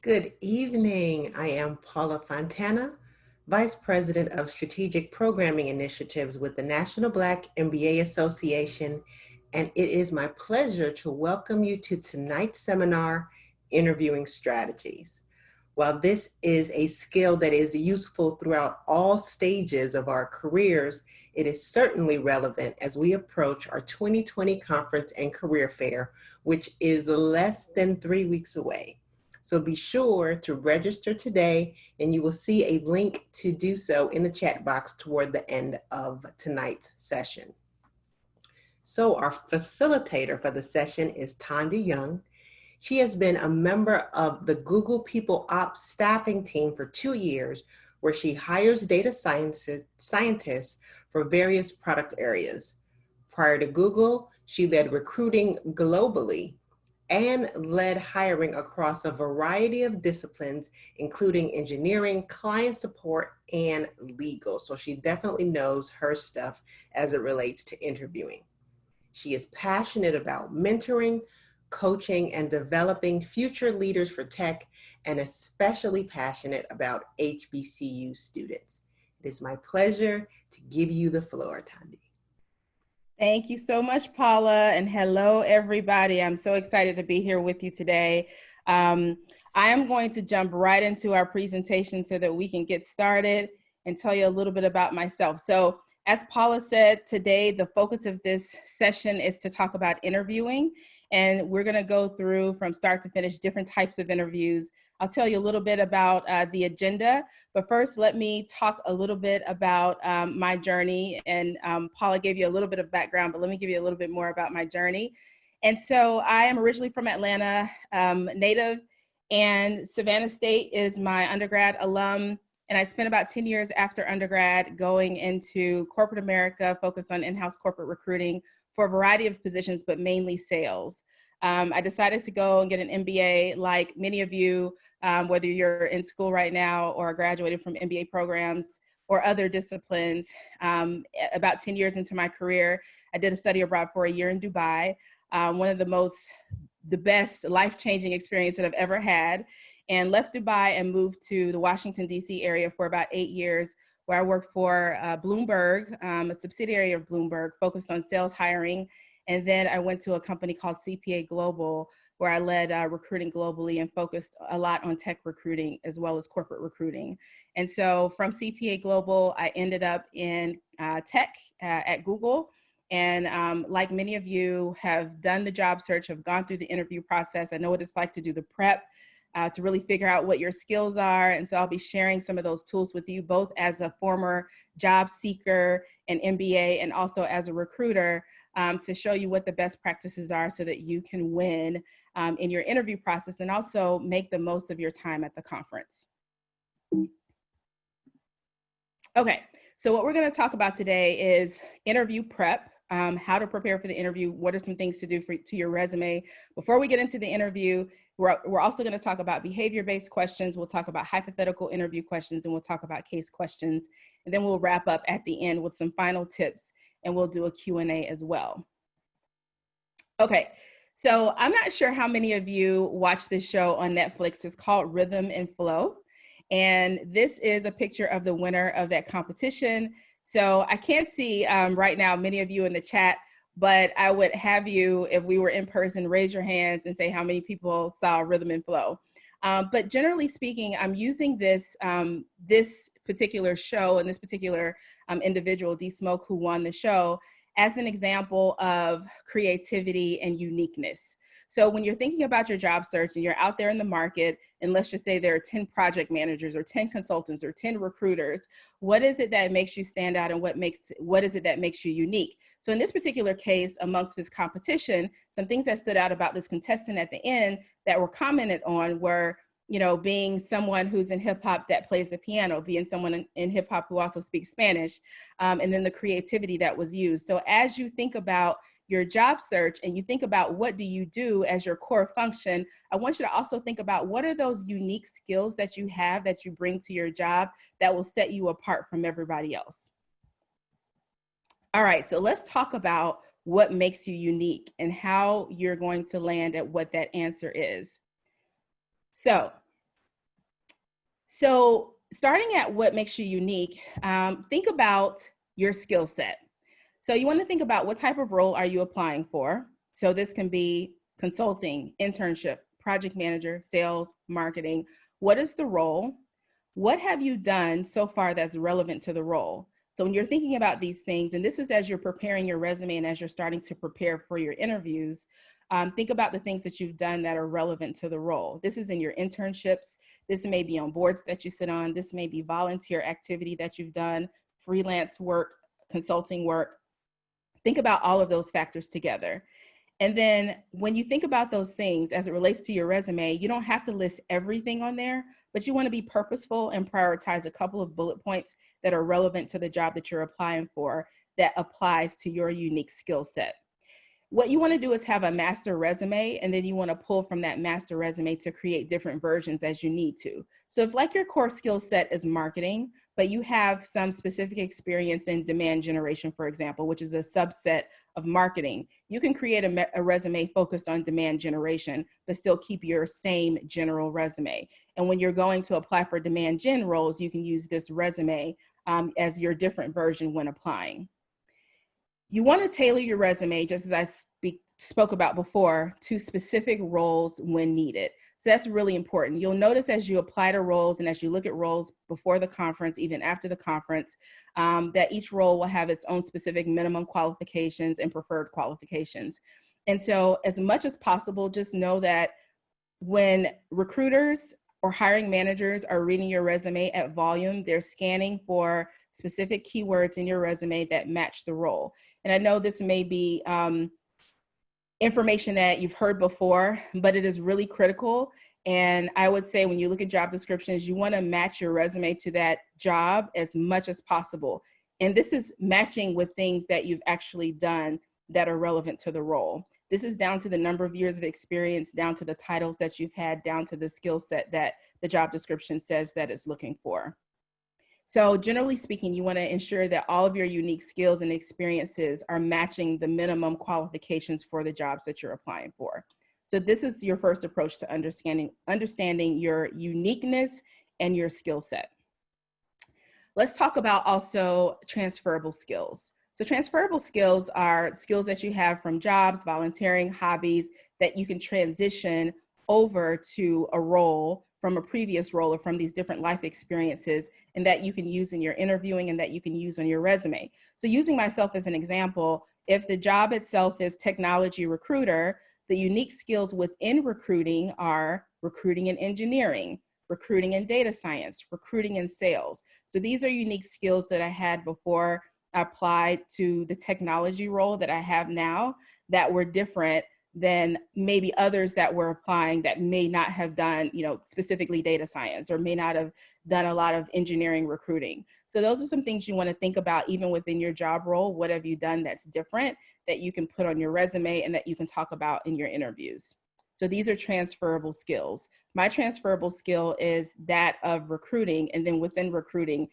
Good evening. I am Paula Fontana, Vice President of Strategic Programming Initiatives with the National Black MBA Association, and it is my pleasure to welcome you to tonight's seminar, Interviewing Strategies. While this is a skill that is useful throughout all stages of our careers, it is certainly relevant as we approach our 2020 conference and career fair, which is less than 3 weeks away. So be sure to register today, and you will see a link to do so in the chat box toward the end of tonight's session. So our facilitator for the session is Tondi Young. She has been a member of the Google People Ops staffing team for 2 years, where she hires data scientists for various product areas. Prior to Google, she led recruiting globally and led hiring across a variety of disciplines, including engineering, client support, and legal. So she definitely knows her stuff as it relates to interviewing. She is passionate about mentoring, coaching, and developing future leaders for tech, and especially passionate about HBCU students. It is my pleasure to give you the floor, Tondi. Thank you so much, Paula, and hello, everybody. I'm so excited to be here with you today. I am going to jump right into our presentation so that we can get started and tell you a little bit about myself. So, as Paula said, today the focus of this session is to talk about interviewing, and we're going to go through from start to finish different types of interviews. I'll tell you a little bit about the agenda, but first let me talk a little bit about my journey. And Paula gave you a little bit of background, but let me give you a little bit more about my journey. And so I am originally from Atlanta, native, and Savannah State is my undergrad alum. And I spent about 10 years after undergrad going into corporate America, focused on in-house corporate recruiting for a variety of positions, but mainly sales. I decided to go and get an MBA like many of you, whether you're in school right now or graduated from MBA programs or other disciplines. About 10 years into my career, I did a study abroad for a year in Dubai, one of the best life-changing experience that I've ever had, and left Dubai and moved to the Washington, D.C. area for about 8 years, where I worked for Bloomberg, a subsidiary of Bloomberg, focused on sales hiring. And then I went to a company called CPA Global, where I led recruiting globally and focused a lot on tech recruiting as well as corporate recruiting. And so from CPA Global, I ended up in tech at Google. And like many of you have done the job search, have gone through the interview process. I know what it's like to do the prep, to really figure out what your skills are. And so I'll be sharing some of those tools with you, both as a former job seeker and MBA, and also as a recruiter, to show you what the best practices are so that you can win in your interview process and also make the most of your time at the conference. Okay, so what we're going to talk about today is interview prep. How to prepare for the interview, what are some things to do to your resume. Before we get into the interview, we're also going to talk about behavior-based questions, we'll talk about hypothetical interview questions, and we'll talk about case questions. And then we'll wrap up at the end with some final tips, and we'll do a Q&A as well. Okay, so I'm not sure how many of you watch this show on Netflix. It's called Rhythm and Flow. And this is a picture of the winner of that competition. So I can't see right now many of you in the chat, but I would have you, if we were in person, raise your hands and say how many people saw Rhythm and Flow. But generally speaking, I'm using this, this particular show and this particular individual, D Smoke, who won the show, as an example of creativity and uniqueness. So when you're thinking about your job search and you're out there in the market, and let's just say there are 10 project managers or 10 consultants or 10 recruiters, what is it that makes you stand out and what is it that makes you unique? So in this particular case, amongst this competition, some things that stood out about this contestant at the end that were commented on were, you know, being someone who's in hip hop that plays the piano, being someone in hip hop who also speaks Spanish, and then the creativity that was used. So as you think about your job search and you think about what do you do as your core function, I want you to also think about what are those unique skills that you have that you bring to your job that will set you apart from everybody else. All right, so let's talk about what makes you unique and how you're going to land at what that answer is. So So starting at what makes you unique, think about your skill set. So you want to think about what type of role are you applying for? So this can be consulting, internship, project manager, sales, marketing. What is the role? What have you done so far that's relevant to the role? So when you're thinking about these things, and this is as you're preparing your resume and as you're starting to prepare for your interviews, think about the things that you've done that are relevant to the role. This is in your internships. This may be on boards that you sit on. This may be volunteer activity that you've done, freelance work, consulting work. Think about all of those factors together. And then when you think about those things as it relates to your resume, you don't have to list everything on there, but you want to be purposeful and prioritize a couple of bullet points that are relevant to the job that you're applying for that applies to your unique skill set. What you want to do is have a master resume, and then you want to pull from that master resume to create different versions as you need to. So if like your core skill set is marketing, but you have some specific experience in demand generation, for example, which is a subset of marketing, you can create a resume focused on demand generation, but still keep your same general resume. And when you're going to apply for demand gen roles, you can use this resume as your different version when applying. You want to tailor your resume, just as I spoke about before, to specific roles when needed. So that's really important. You'll notice as you apply to roles and as you look at roles before the conference, even after the conference, that each role will have its own specific minimum qualifications and preferred qualifications. And so as much as possible, just know that when recruiters or hiring managers are reading your resume at volume, they're scanning for specific keywords in your resume that match the role. And I know this may be information that you've heard before, but it is really critical. And I would say when you look at job descriptions, you want to match your resume to that job as much as possible. And this is matching with things that you've actually done that are relevant to the role. This is down to the number of years of experience, down to the titles that you've had, down to the skill set that the job description says that it's looking for. So generally speaking, you want to ensure that all of your unique skills and experiences are matching the minimum qualifications for the jobs that you're applying for. So this is your first approach to understanding your uniqueness and your skill set. Let's talk about also transferable skills. So transferable skills are skills that you have from jobs, volunteering, hobbies that you can transition over to a role from a previous role or from these different life experiences, and that you can use in your interviewing and that you can use on your resume. So using myself as an example, if the job itself is technology recruiter, the unique skills within recruiting are recruiting and engineering, recruiting and data science, recruiting and sales. So these are unique skills that I had before I applied to the technology role that I have now that were different than maybe others that were applying that may not have done, specifically data science, or may not have done a lot of engineering recruiting. So those are some things you want to think about even within your job role. What have you done that's different that you can put on your resume and that you can talk about in your interviews? So these are transferable skills. My transferable skill is that of recruiting, and then within recruiting,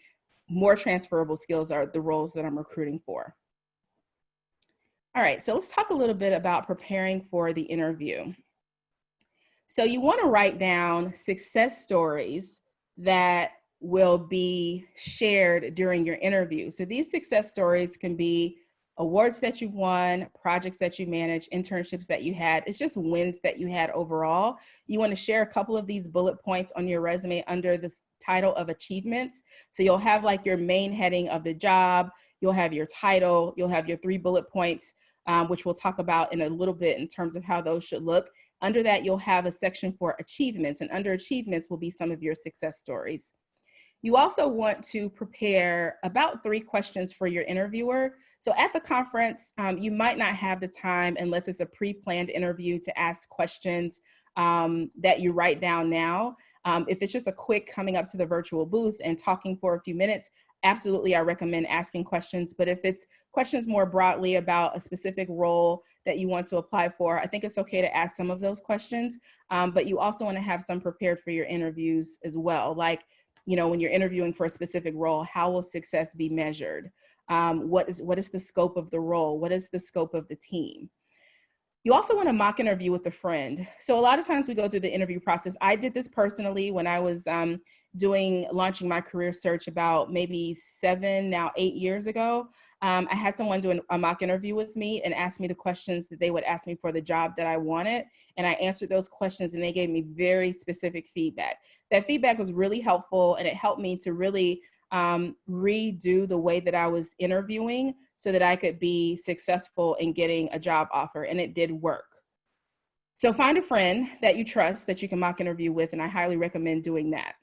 more transferable skills are the roles that I'm recruiting for. All right, so let's talk a little bit about preparing for the interview. So you want to write down success stories that will be shared during your interview. So these success stories can be awards that you've won, projects that you managed, internships that you had. It's just wins that you had overall. You want to share a couple of these bullet points on your resume under the title of achievements. So you'll have like your main heading of the job, you'll have your title, you'll have your 3 bullet points, which we'll talk about in a little bit in terms of how those should look. Under that, you'll have a section for achievements, and under achievements will be some of your success stories. You also want to prepare about 3 questions for your interviewer. So at the conference, you might not have the time, unless it's a pre-planned interview, to ask questions that you write down now. If it's just a quick coming up to the virtual booth and talking for a few minutes, absolutely, I recommend asking questions. But if it's questions more broadly about a specific role that you want to apply for, I think it's okay to ask some of those questions. But you also want to have some prepared for your interviews as well. Like, when you're interviewing for a specific role, how will success be measured? What is the scope of the role? What is the scope of the team? You also want to mock interview with a friend. So a lot of times we go through the interview process. I did this personally when I was launching my career search about maybe 8 years ago, I had someone do a mock interview with me and ask me the questions that they would ask me for the job that I wanted. And I answered those questions and they gave me very specific feedback. That feedback was really helpful, and it helped me to really redo the way that I was interviewing so that I could be successful in getting a job offer, and it did work. So find a friend that you trust that you can mock interview with, and I highly recommend doing that.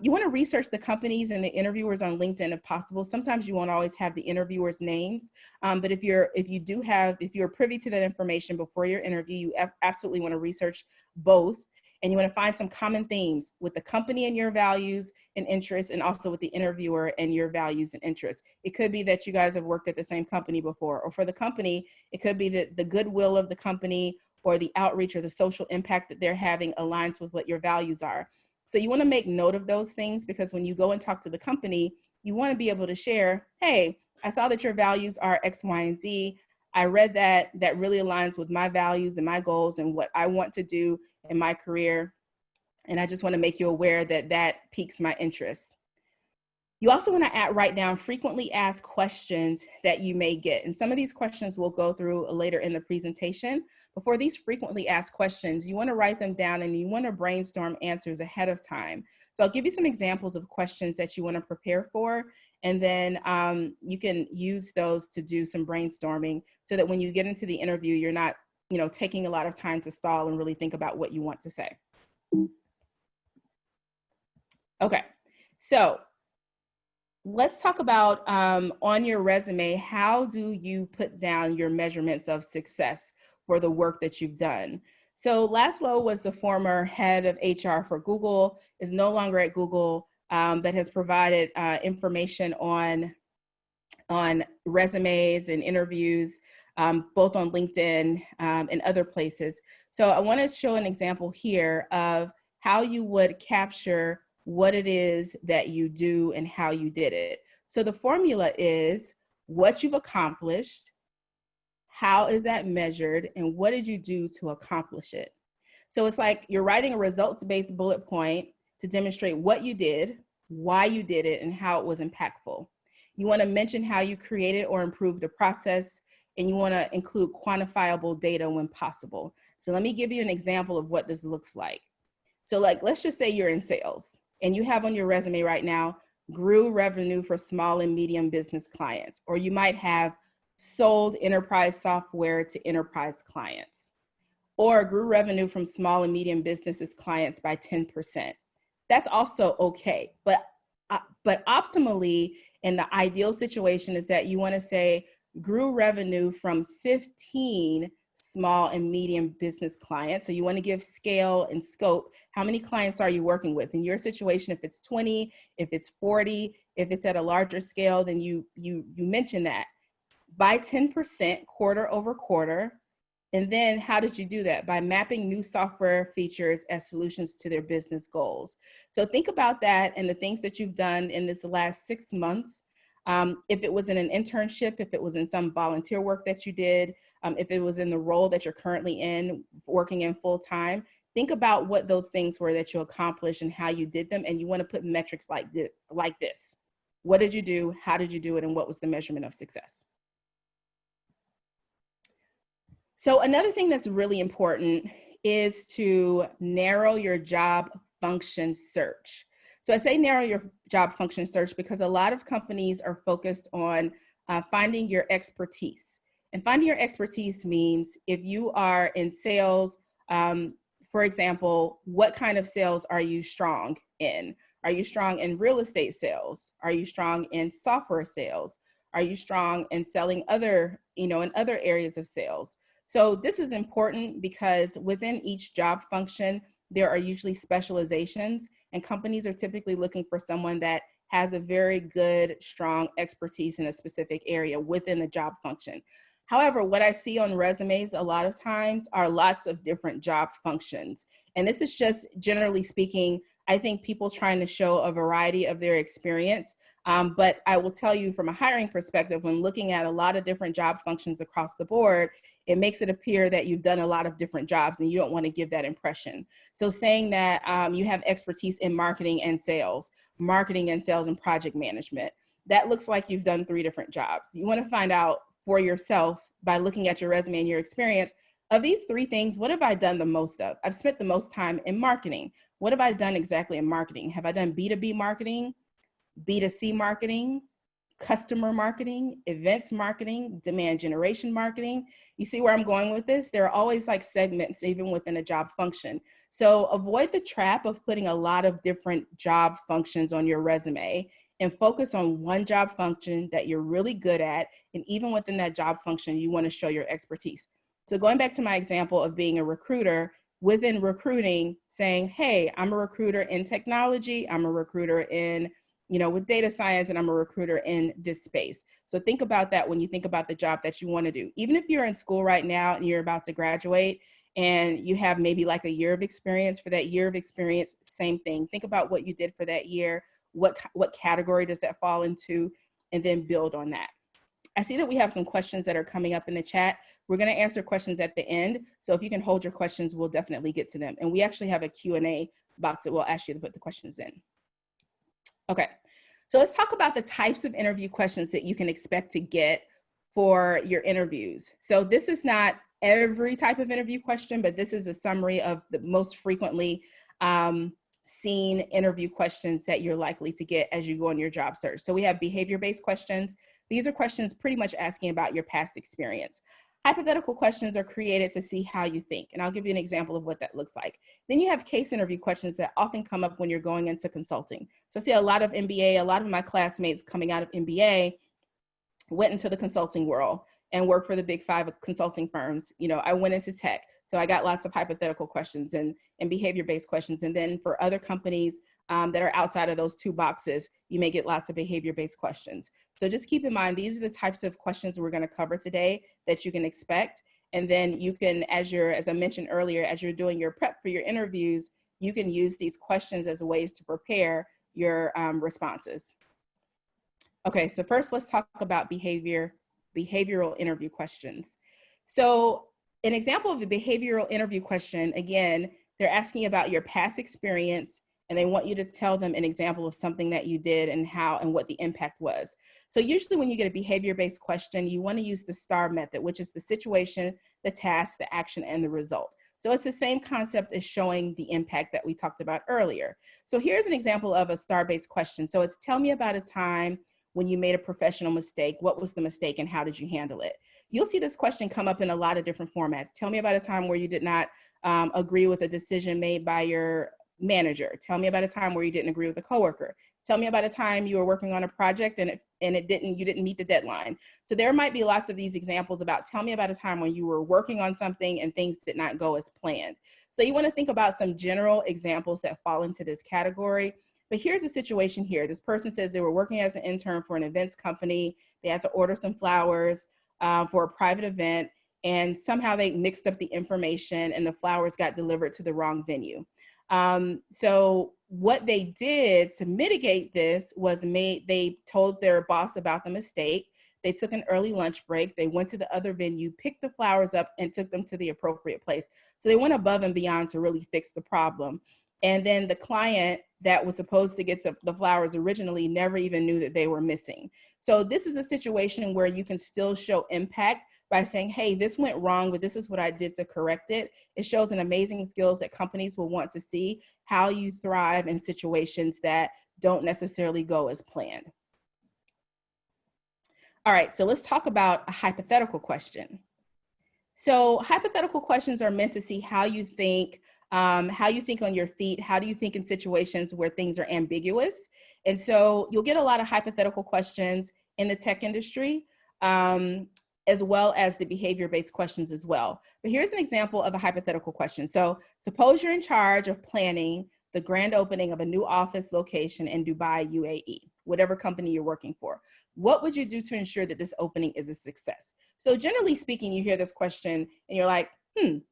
You want to research the companies and the interviewers on LinkedIn if possible. Sometimes you won't always have the interviewers' names, but if you're privy to that information before your interview, you absolutely want to research both, and you want to find some common themes with the company and your values and interests, and also with the interviewer and your values and interests. It could be that you guys have worked at the same company before, or for the company, it could be that the goodwill of the company or the outreach or the social impact that they're having aligns with what your values are. So you want to make note of those things, because when you go and talk to the company, you want to be able to share, hey, I saw that your values are X, Y, and Z. I read that really aligns with my values and my goals and what I want to do in my career. And I just want to make you aware that piques my interest. You also want to write down frequently asked questions that you may get. And some of these questions we'll go through later in the presentation. Before these frequently asked questions, you want to write them down and you want to brainstorm answers ahead of time. So I'll give you some examples of questions that you want to prepare for. And then you can use those to do some brainstorming so that when you get into the interview, you're not, taking a lot of time to stall and really think about what you want to say. Okay, so let's talk about on your resume, how do you put down your measurements of success for the work that you've done? So Laszlo was the former head of HR for Google, is no longer at Google, but has provided information on resumes and interviews, both on LinkedIn and other places. So I want to show an example here of how you would capture what it is that you do and how you did it. So the formula is what you've accomplished, how is that measured, and what did you do to accomplish it? So it's like you're writing a results-based bullet point to demonstrate what you did, why you did it, and how it was impactful. You want to mention how you created or improved a process, and you want to include quantifiable data when possible. So let me give you an example of what this looks like. So let's just say you're in sales and you have on your resume right now, grew revenue for small and medium business clients, or you might have sold enterprise software to enterprise clients, or grew revenue from small and medium businesses clients by 10%. That's also okay, but optimally, in the ideal situation is that you want to say grew revenue from 15 small and medium business clients. So you want to give scale and scope. How many clients are you working with? In your situation, if it's 20, if it's 40, if it's at a larger scale, then you mention that by 10% quarter over quarter. And then how did you do that? By mapping new software features as solutions to their business goals. So think about that and the things that you've done in this last 6 months. If it was in an internship, if it was in some volunteer work that you did, if it was in the role that you're currently in, working in full time, think about what those things were that you accomplished and how you did them. And you want to put metrics like this. What did you do? How did you do it? And what was the measurement of success? So another thing that's really important is to narrow your job function search. So I say narrow your job function search because a lot of companies are focused on finding your expertise. And finding your expertise means if you are in sales, for example, what kind of sales are you strong in? Are you strong in real estate sales? Are you strong in software sales? Are you strong in selling in other areas of sales? So this is important because within each job function, there are usually specializations, and companies are typically looking for someone that has a very good, strong expertise in a specific area within the job function. However, what I see on resumes a lot of times are lots of different job functions. And this is just generally speaking, I think people trying to show a variety of their experience. But I will tell you from a hiring perspective, when looking at a lot of different job functions across the board, it makes it appear that you've done a lot of different jobs and you don't want to give that impression. So saying that you have expertise in marketing and sales and project management, that looks like you've done 3 different jobs. You want to find out for yourself by looking at your resume and your experience, of these 3 things, what have I done the most of? I've spent the most time in marketing. What have I done exactly in marketing? Have I done B2B marketing, B2C marketing, customer marketing, events marketing, demand generation marketing? You see where I'm going with this? There are always like segments even within a job function. So avoid the trap of putting a lot of different job functions on your resume and focus on one job function that you're really good at. And even within that job function, you want to show your expertise. So going back to my example of being a recruiter, within recruiting, saying, hey, I'm a recruiter in technology, I'm a recruiter in, with data science, and I'm a recruiter in this space. So think about that when you think about the job that you want to do. Even if you're in school right now and you're about to graduate and you have maybe like a year of experience, for that year of experience, same thing. Think about what you did for that year. What category does that fall into? And then build on that. I see that we have some questions that are coming up in the chat. We're going to answer questions at the end. So if you can hold your questions, we'll definitely get to them. And we actually have a Q&A box that we'll ask you to put the questions in. Okay, so let's talk about the types of interview questions that you can expect to get for your interviews. So this is not every type of interview question, but this is a summary of the most frequently seen interview questions that you're likely to get as you go on your job search. So we have behavior-based questions. These are questions pretty much asking about your past experience. Hypothetical questions are created to see how you think, and I'll give you an example of what that looks like. Then you have case interview questions that often come up when you're going into consulting. So I see a lot of MBA, a lot of my classmates coming out of MBA went into the consulting world and worked for the big 5 consulting firms. I went into tech, so I got lots of hypothetical questions and behavior-based questions. And then for other companies that are outside of those 2 boxes, you may get lots of behavior-based questions. So just keep in mind, these are the types of questions we're going to cover today that you can expect. And then you can, as I mentioned earlier, as you're doing your prep for your interviews, you can use these questions as ways to prepare your responses. Okay, so first let's talk about behavioral interview questions. So an example of a behavioral interview question, again, they're asking about your past experience, and they want you to tell them an example of something that you did and how and what the impact was. So usually when you get a behavior-based question, you want to use the STAR method, which is the situation, the task, the action, and the result. So it's the same concept as showing the impact that we talked about earlier. So here's an example of a STAR-based question. So it's tell me about a time when you made a professional mistake. What was the mistake and how did you handle it? You'll see this question come up in a lot of different formats. Tell me about a time where you did not agree with a decision made by your manager. Tell me about a time where you didn't agree with a coworker. Tell me about a time you were working on a project and you didn't meet the deadline. So there might be lots of these examples about tell me about a time when you were working on something and things did not go as planned. So you want to think about some general examples that fall into this category. But here's the situation here. This person says they were working as an intern for an events company. They had to order some flowers for a private event, and somehow they mixed up the information and the flowers got delivered to the wrong venue. So what they did to mitigate this was they told their boss about the mistake. They took an early lunch break. They went to the other venue, picked the flowers up, and took them to the appropriate place. So they went above and beyond to really fix the problem. And then the client that was supposed to get the flowers originally never even knew that they were missing. So this is a situation where you can still show impact by saying, hey, this went wrong, but this is what I did to correct it. It shows an amazing skills that companies will want to see how you thrive in situations that don't necessarily go as planned. All right, so let's talk about a hypothetical question. So hypothetical questions are meant to see how you think on your feet. How do you think in situations where things are ambiguous? And so you'll get a lot of hypothetical questions in the tech industry, as well as the behavior-based questions as well. But here's an example of a hypothetical question. So suppose you're in charge of planning the grand opening of a new office location in Dubai, UAE, whatever company you're working for. What would you do to ensure that this opening is a success? So generally speaking, you hear this question and you're like,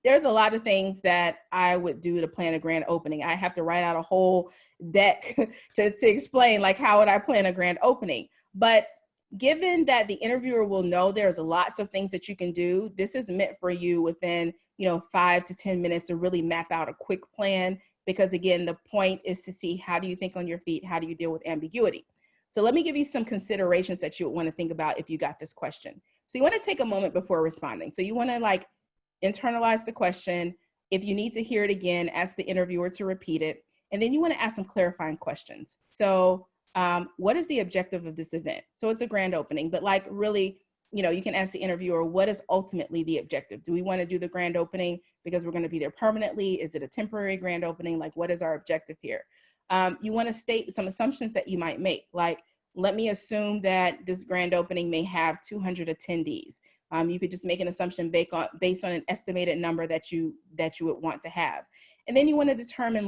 there's a lot of things that I would do to plan a grand opening. I have to write out a whole deck to explain, like, how would I plan a grand opening? But given that the interviewer will know there's lots of things that you can do, this is meant for you within, 5 to 10 minutes to really map out a quick plan. Because again, the point is to see, how do you think on your feet? How do you deal with ambiguity? So let me give you some considerations that you would want to think about if you got this question. So you want to take a moment before responding. So you want to internalize the question. If you need to hear it again, ask the interviewer to repeat it. And then you want to ask some clarifying questions. So what is the objective of this event? So it's a grand opening, but really, you can ask the interviewer, what is ultimately the objective? Do we want to do the grand opening because we're going to be there permanently? Is it a temporary grand opening? What is our objective here? You want to state some assumptions that you might make. Let me assume that this grand opening may have 200 attendees. You could just make an assumption based on an estimated number that you would want to have. And then you want to determine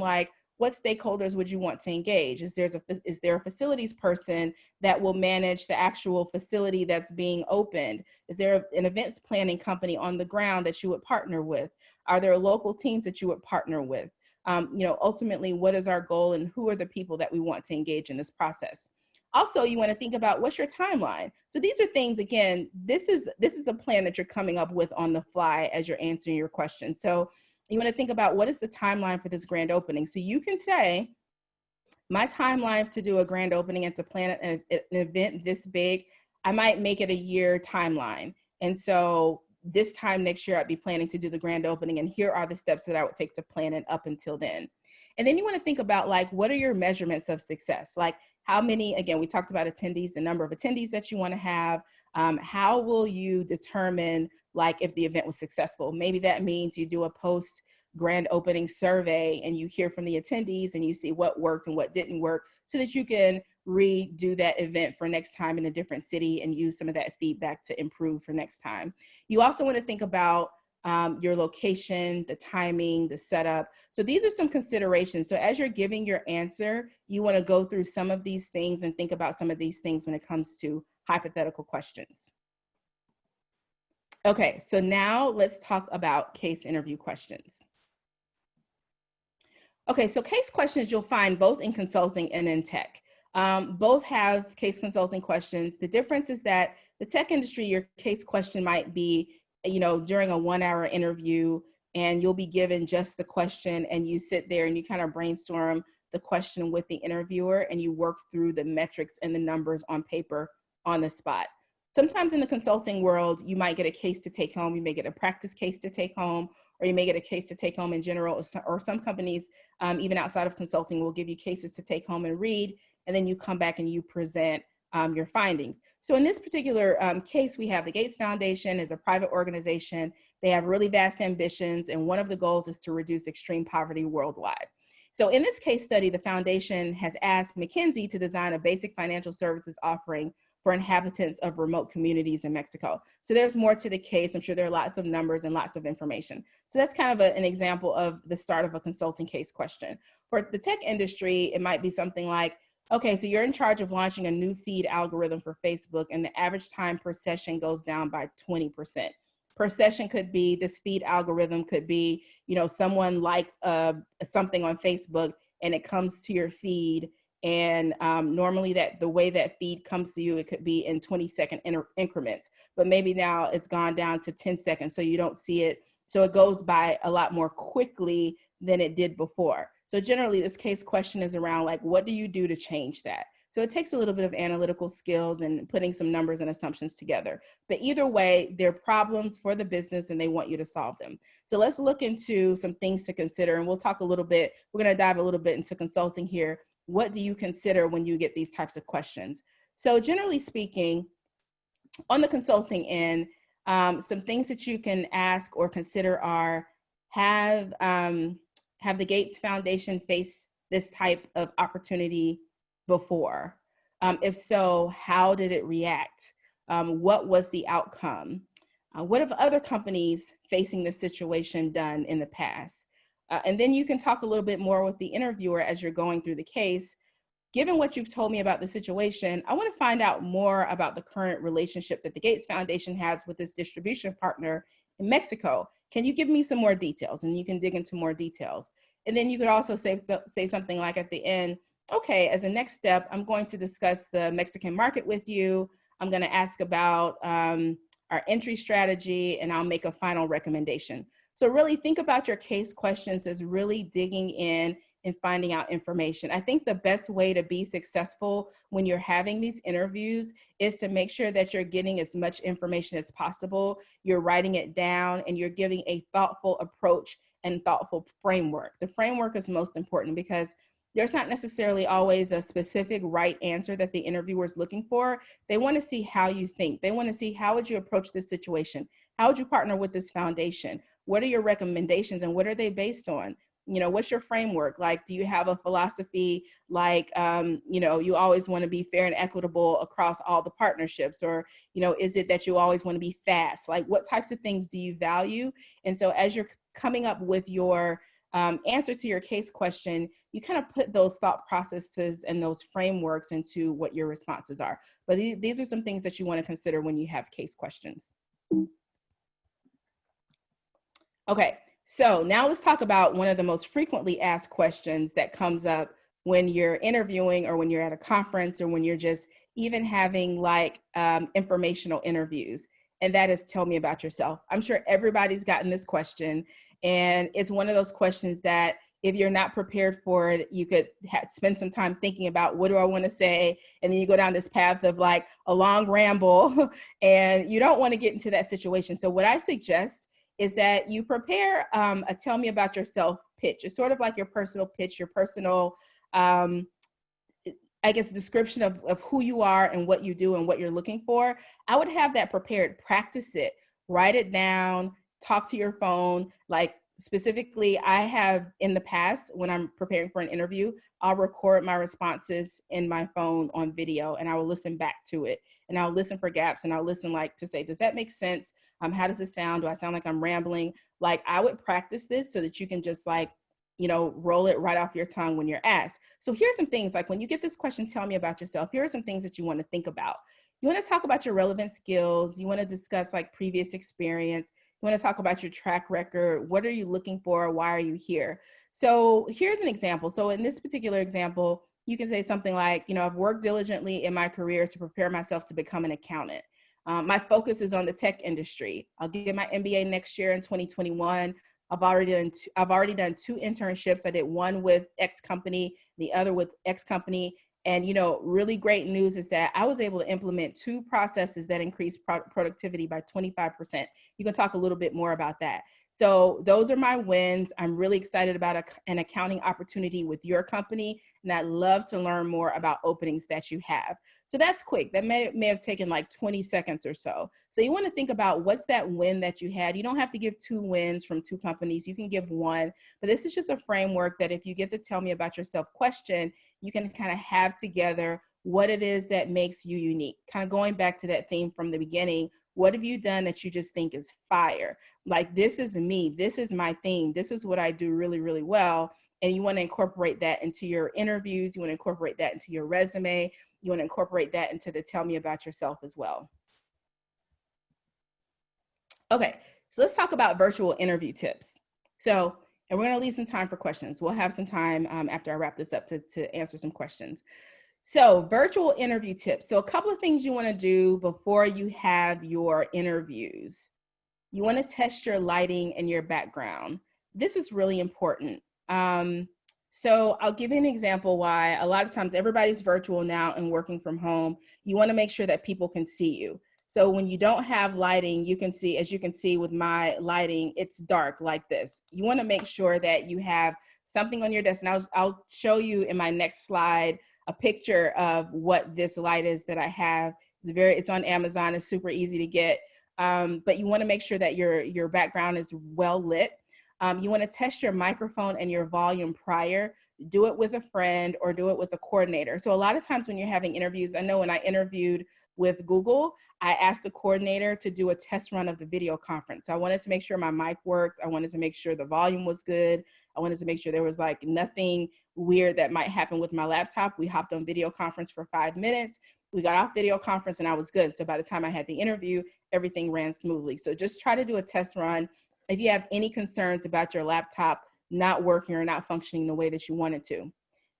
what stakeholders would you want to engage? Is there a facilities person that will manage the actual facility that's being opened? Is there an events planning company on the ground that you would partner with? Are there local teams that you would partner with? Ultimately, what is our goal and who are the people that we want to engage in this process? Also, you want to think about, what's your timeline? So these are things, again, this is a plan that you're coming up with on the fly as you're answering your question. So you want to think about, what is the timeline for this grand opening? So you can say, my timeline to do a grand opening and to plan an event this big, I might make it a year timeline. And so this time next year, I'd be planning to do the grand opening, and here are the steps that I would take to plan it up until then. And then you want to think about, what are your measurements of success? How many, again, we talked about attendees, the number of attendees that you want to have. How will you determine if the event was successful? Maybe that means you do a post grand opening survey and you hear from the attendees and you see what worked and what didn't work, so that you can redo that event for next time in a different city and use some of that feedback to improve for next time. You also want to think about your location, the timing, the setup. So these are some considerations. So as you're giving your answer, you want to go through some of these things and think about some of these things when it comes to hypothetical questions. Okay, so now let's talk about case interview questions. Okay, so case questions you'll find both in consulting and in tech. Both have case consulting questions. The difference is that the tech industry, your case question might be, during a 1-hour interview, and you'll be given just the question, and you sit there and you kind of brainstorm the question with the interviewer, and you work through the metrics and the numbers on paper on the spot. Sometimes in the consulting world, you might get a case to take home. You may get a practice case to take home, or you may get a case to take home in general, or some companies, even outside of consulting, will give you cases to take home and read, and then you come back and you present your findings. So in this particular case, we have the Gates Foundation is a private organization. They have really vast ambitions, and one of the goals is to reduce extreme poverty worldwide. So in this case study, the foundation has asked McKinsey to design a basic financial services offering for inhabitants of remote communities in Mexico. So there's more to the case. I'm sure there are lots of numbers and lots of information. So that's kind of an example of the start of a consulting case question. For the tech industry, it might be something like, okay, so you're in charge of launching a new feed algorithm for Facebook, and the average time per session goes down by 20%. Per session could be, this feed algorithm could be, someone liked something on Facebook and it comes to your feed. And normally the way that feed comes to you, it could be in 20-second increments, but maybe now it's gone down to 10 seconds, so you don't see it. So it goes by a lot more quickly than it did before. So generally this case question is around what do you do to change that? So it takes a little bit of analytical skills and putting some numbers and assumptions together. But either way, they're problems for the business and they want you to solve them. So let's look into some things to consider, and we'll talk a little bit, we're gonna dive a little bit into consulting here. What do you consider when you get these types of questions? So generally speaking, on the consulting end, some things that you can ask or consider are, have the Gates Foundation faced this type of opportunity before? If so, how did it react? What was the outcome? What have other companies facing this situation done in the past? And then you can talk a little bit more with the interviewer as you're going through the case. Given what you've told me about the situation, I want to find out more about the current relationship that the Gates Foundation has with this distribution partner in Mexico. Can you give me some more details? And you can dig into more details. And then you could also say something like at the end, okay, as a next step, I'm going to discuss the Mexican market with you. I'm going to ask about our entry strategy, and I'll make a final recommendation. So really think about your case questions as really digging in and finding out information. I think the best way to be successful when you're having these interviews is to make sure that you're getting as much information as possible, you're writing it down, and you're giving a thoughtful approach and thoughtful framework. The framework is most important because there's not necessarily always a specific right answer that the interviewer is looking for. They want to see how you think. They want to see, how would you approach this situation? How would you partner with this foundation? What are your recommendations and what are they based on? You know, what's your framework? Like, do you have a philosophy like, you know, you always want to be fair and equitable across all the partnerships? Or, you know, is it that you always want to be fast? Like, what types of things do you value? And so as you're coming up with your answer to your case question, you kind of put those thought processes and those frameworks into what your responses are. But these are some things that you want to consider when you have case questions. Okay, so now let's talk about one of the most frequently asked questions that comes up when you're interviewing or when you're at a conference or when you're just even having like informational interviews. And that is, tell me about yourself. I'm sure everybody's gotten this question. And it's one of those questions that if you're not prepared for it, you could spend some time thinking about, what do I want to say? And then you go down this path of like a long ramble and you don't want to get into that situation. So what I suggest is that you prepare a tell me about yourself pitch. It's sort of like your personal pitch, your personal, I guess, description of who you are and what you do and what you're looking for. I would have that prepared, practice it, write it down, talk to your phone. Like specifically, I have in the past, when I'm preparing for an interview, I'll record my responses in my phone on video and I will listen back to it. And I'll listen for gaps and I'll listen like to say, does that make sense? How does it sound? Do I sound like I'm rambling? Like I would practice this so that you can just like, you know, roll it right off your tongue when you're asked. So here's some things, like when you get this question, tell me about yourself, here are some things that you want to think about. You want to talk about your relevant skills. You want to discuss like previous experience. You want to talk about your track record. What are you looking for? Why are you here? So here's an example. So in this particular example, you can say something like, you know, I've worked diligently in my career to prepare myself to become an accountant. My focus is on the tech industry. I'll get my MBA next year in 2021. I've already done 2 internships. I did one with X company, the other with X company. And, you know, really great news is that I was able to implement 2 processes that increased productivity by 25%. You can talk a little bit more about that. So those are my wins. I'm really excited about an accounting opportunity with your company, and I'd love to learn more about openings that you have. So that's quick. That may have taken like 20 seconds or so. So you want to think about, what's that win that you had? You don't have to give 2 wins from 2 companies. You can give 1, but this is just a framework that if you get the tell me about yourself question, you can kind of have together what it is that makes you unique. Kind of going back to that theme from the beginning, what have you done that you just think is fire? Like, this is me, this is my thing, this is what I do really, really well. And you want to incorporate that into your interviews. You want to incorporate that into your resume. You want to incorporate that into the tell me about yourself as well. Okay, so let's talk about virtual interview tips. So, and we're going to leave some time for questions. We'll have some time after I wrap this up to answer some questions. So virtual interview tips. So a couple of things you want to do before you have your interviews. You want to test your lighting and your background. This is really important. So I'll give you an example why a lot of times everybody's virtual now and working from home. You want to make sure that people can see you. So when you don't have lighting, you can see, as you can see with my lighting, it's dark like this. You want to make sure that you have something on your desk. And I'll show you in my next slide a picture of what this light is that I have. It's on Amazon. It's super easy to get. But you want to make sure that your background is well lit. You want to test your microphone and your volume prior. Do it with a friend or do it with a coordinator. So a lot of times when you're having interviews, I know when I interviewed with Google, I asked the coordinator to do a test run of the video conference. So I wanted to make sure my mic worked. I wanted to make sure the volume was good. I wanted to make sure there was like nothing weird that might happen with my laptop. We hopped on video conference for 5 minutes. We got off video conference and I was good. So by the time I had the interview, everything ran smoothly. So just try to do a test run if you have any concerns about your laptop not working or not functioning the way that you want it to.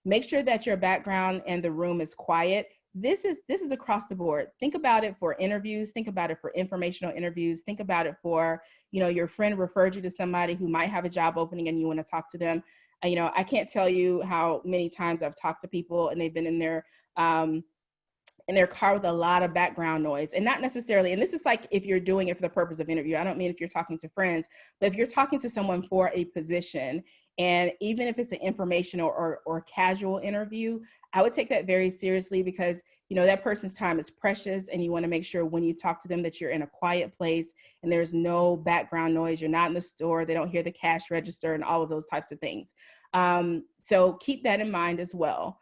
Make sure that your background and the room is quiet. This is across the board. Think about it for interviews. Think about it for informational interviews. Think about it for, your friend referred you to somebody who might have a job opening and you want to talk to them. I can't tell you how many times I've talked to people and they've been in their car with a lot of background noise, and not necessarily, and this is like if you're doing it for the purpose of interview. I don't mean if you're talking to friends, but if you're talking to someone for a position, and even if it's an informational or casual interview, I would take that very seriously, because that person's time is precious, and you want to make sure when you talk to them that you're in a quiet place and there's no background noise. You're not in the store, they don't hear the cash register and all of those types of things. So keep that in mind as well.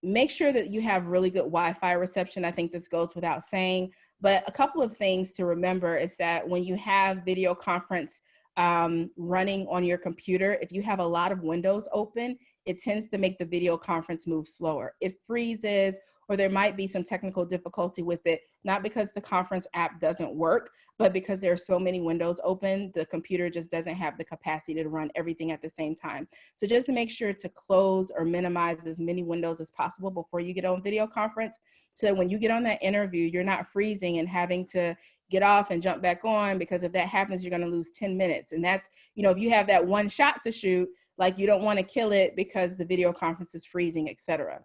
Make sure that you have really good Wi-Fi reception. I think this goes without saying, but a couple of things to remember is that when you have video conference running on your computer, if you have a lot of windows open, it tends to make the video conference move slower. It freezes, or there might be some technical difficulty with it, not because the conference app doesn't work, but because there are so many windows open, the computer just doesn't have the capacity to run everything at the same time. So just make sure to close or minimize as many windows as possible before you get on video conference, so that when you get on that interview, you're not freezing and having to get off and jump back on, because if that happens, you're going to lose 10 minutes. And that's, if you have that one shot to shoot, like, you don't want to kill it because the video conference is freezing, etc.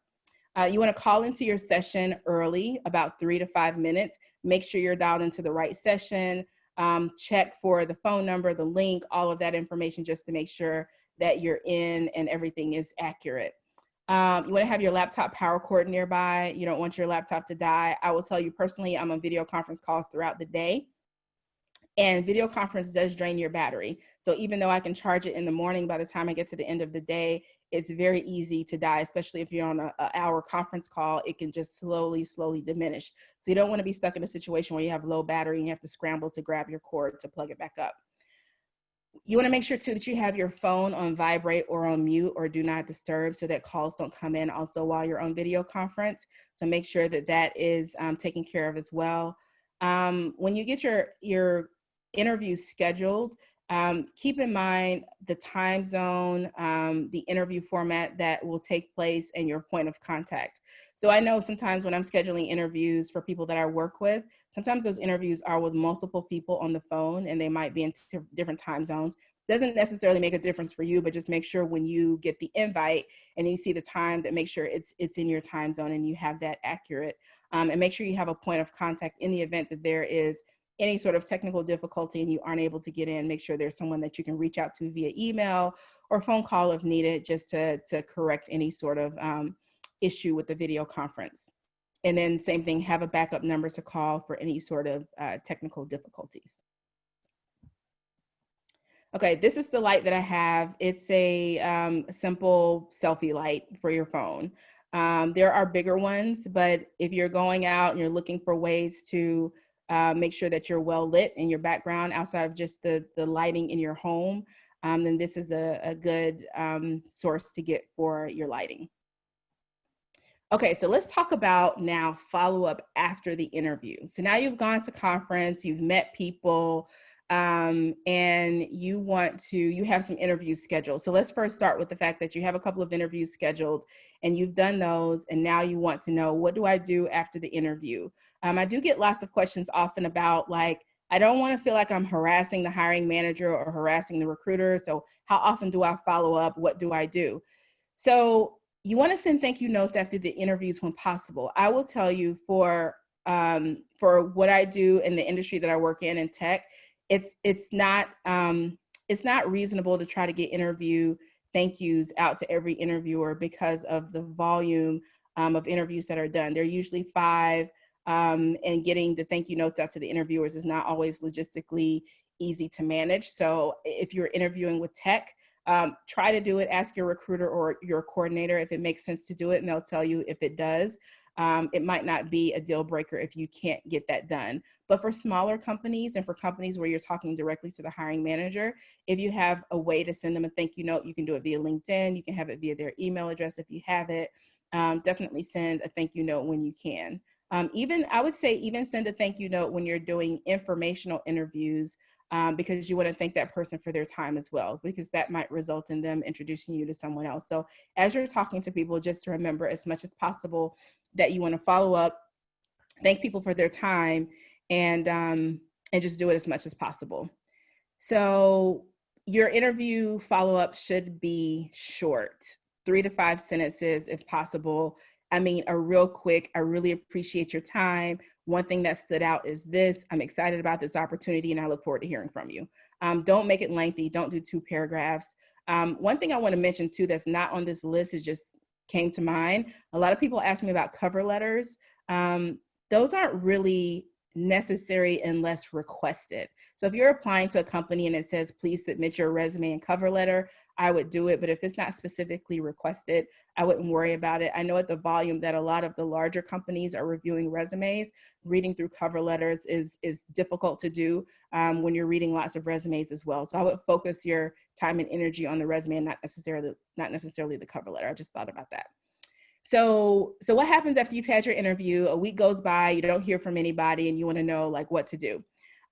You want to call into your session early, about 3 to 5 minutes. Make sure you're dialed into the right session. Check for the phone number, the link, all of that information, just to make sure that you're in and everything is accurate. You want to have your laptop power cord nearby. You don't want your laptop to die. I will tell you personally, I'm on video conference calls throughout the day, and video conference does drain your battery. So even though I can charge it in the morning, by the time I get to the end of the day, it's very easy to die, especially if you're on an hour conference call. It can just slowly diminish. So you don't want to be stuck in a situation where you have low battery and you have to scramble to grab your cord to plug it back up. You want to make sure too that you have your phone on vibrate or on mute or do not disturb, so that calls don't come in also while you're on video conference. So make sure that that is taken care of as well. When you get your interview scheduled, keep in mind the time zone, the interview format that will take place, and your point of contact. So I know sometimes when I'm scheduling interviews for people that I work with, sometimes those interviews are with multiple people on the phone, and they might be in different time zones. Doesn't necessarily make a difference for you, but just make sure when you get the invite and you see the time, that make sure it's in your time zone and you have that accurate. And make sure you have a point of contact in the event that there is any sort of technical difficulty and you aren't able to get in. Make sure there's someone that you can reach out to via email or phone call if needed, just to correct any sort of issue with the video conference. And then same thing, have a backup number to call for any sort of technical difficulties. Okay, this is the light that I have. It's a simple selfie light for your phone. There are bigger ones, but if you're going out and you're looking for ways to make sure that you're well lit in your background outside of just the lighting in your home, then this is a good source to get for your lighting. Okay, so let's talk about now follow-up after the interview. So now you've gone to conference, you've met people, and you have some interviews scheduled. So let's first start with the fact that you have a couple of interviews scheduled and you've done those, and now you want to know, what do I do after the interview? I do get lots of questions often about, like, I don't want to feel like I'm harassing the hiring manager or harassing the recruiter. So how often do I follow up? What do I do? So you want to send thank you notes after the interviews when possible. I will tell you, for what I do in the industry that I work in tech, it's not reasonable to try to get interview thank yous out to every interviewer because of the volume of interviews that are done. They're usually 5, and getting the thank you notes out to the interviewers is not always logistically easy to manage. So if you're interviewing with tech, try to do it. Ask your recruiter or your coordinator if it makes sense to do it, and they'll tell you if it does. It might not be a deal breaker if you can't get that done. But for smaller companies and for companies where you're talking directly to the hiring manager, if you have a way to send them a thank you note, you can do it via LinkedIn. You can have it via their email address if you have it. Definitely send a thank you note when you can. I would say even send a thank you note when you're doing informational interviews because you want to thank that person for their time as well, because that might result in them introducing you to someone else. So as you're talking to people, just to remember as much as possible that you want to follow up, thank people for their time, and just do it as much as possible. So your interview follow-up should be short, 3 to 5 sentences if possible. I mean, a real quick, I really appreciate your time. One thing that stood out is this: I'm excited about this opportunity and I look forward to hearing from you. Don't make it lengthy. Don't do 2 paragraphs. One thing I want to mention too that's not on this list, is just came to mind. A lot of people ask me about cover letters. Those aren't really necessary unless requested. So if you're applying to a company and it says, please submit your resume and cover letter, I would do it. But if it's not specifically requested, I wouldn't worry about it. I know at the volume that a lot of the larger companies are reviewing resumes, reading through cover letters is difficult to do when you're reading lots of resumes as well. So I would focus your time and energy on the resume and not necessarily the cover letter. I just thought about that. So what happens after you've had your interview? A week goes by, you don't hear from anybody, and you want to know like what to do.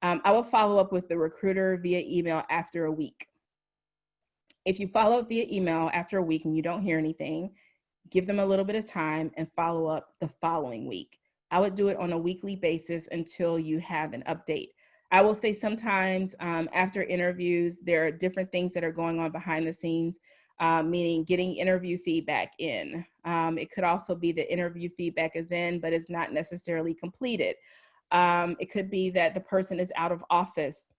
I will follow up with the recruiter via email after a week. If you follow up via email after a week and you don't hear anything, give them a little bit of time and follow up the following week. I would do it on a weekly basis until you have an update. I will say sometimes after interviews, there are different things that are going on behind the scenes, meaning getting interview feedback in. It could also be the interview feedback is in, but it's not necessarily completed. It could be that the person is out of office,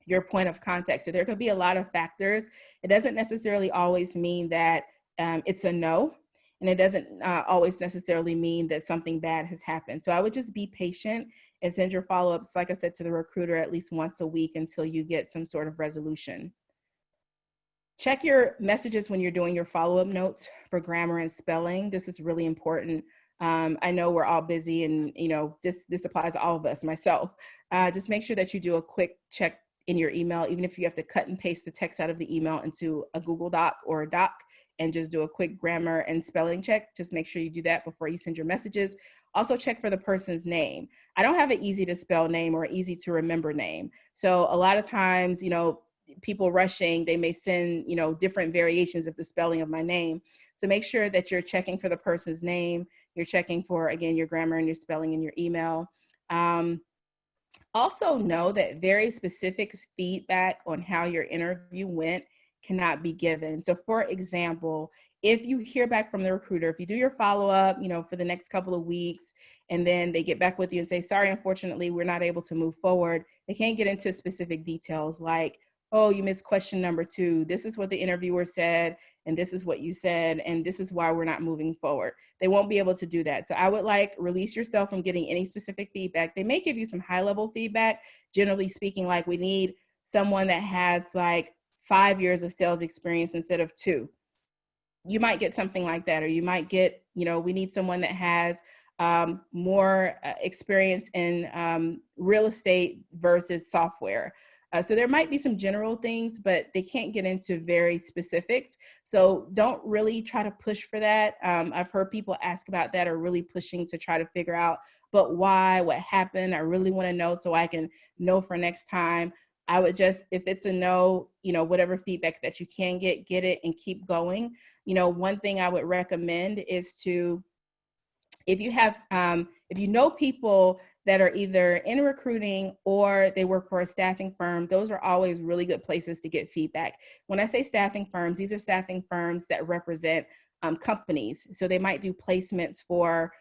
your point of contact. So there could be a lot of factors. It doesn't necessarily always mean that it's a no, and it doesn't always necessarily mean that something bad has happened. So I would just be patient and send your follow-ups, like I said, to the recruiter at least once a week until you get some sort of resolution. Check your messages when you're doing your follow-up notes for grammar and spelling. This is really important. I know we're all busy, and this applies to all of us, myself. Just make sure that you do a quick check in your email, even if you have to cut and paste the text out of the email into a Google Doc or a doc, and just do a quick grammar and spelling check. Just make sure you do that before you send your messages. Also check for the person's name. I don't have an easy to spell name or easy to remember name. So a lot of times, people rushing, they may send, different variations of the spelling of my name. So make sure that you're checking for the person's name. You're checking for, again, your grammar and your spelling in your email. Also know that very specific feedback on how your interview went cannot be given. So for example, if you hear back from the recruiter, if you do your follow-up, for the next couple of weeks, and then they get back with you and say, sorry, unfortunately, we're not able to move forward, they can't get into specific details like, oh, you missed question number 2. This is what the interviewer said, and this is what you said, and this is why we're not moving forward. They won't be able to do that. So I would release yourself from getting any specific feedback. They may give you some high level feedback, generally speaking, like we need someone that has 5 years of sales experience instead of 2. You might get something like that, or you might get, we need someone that has more experience in real estate versus software. So there might be some general things, but they can't get into very specifics. So don't really try to push for that. I've heard people ask about that, or really pushing to try to figure out, but why, what happened? I really want to know so I can know for next time. I would just, if it's a no, whatever feedback that you can get it and keep going. One thing I would recommend is to, if you know people that are either in recruiting or they work for a staffing firm, those are always really good places to get feedback. When I say staffing firms, these are staffing firms that represent companies. So they might do placements for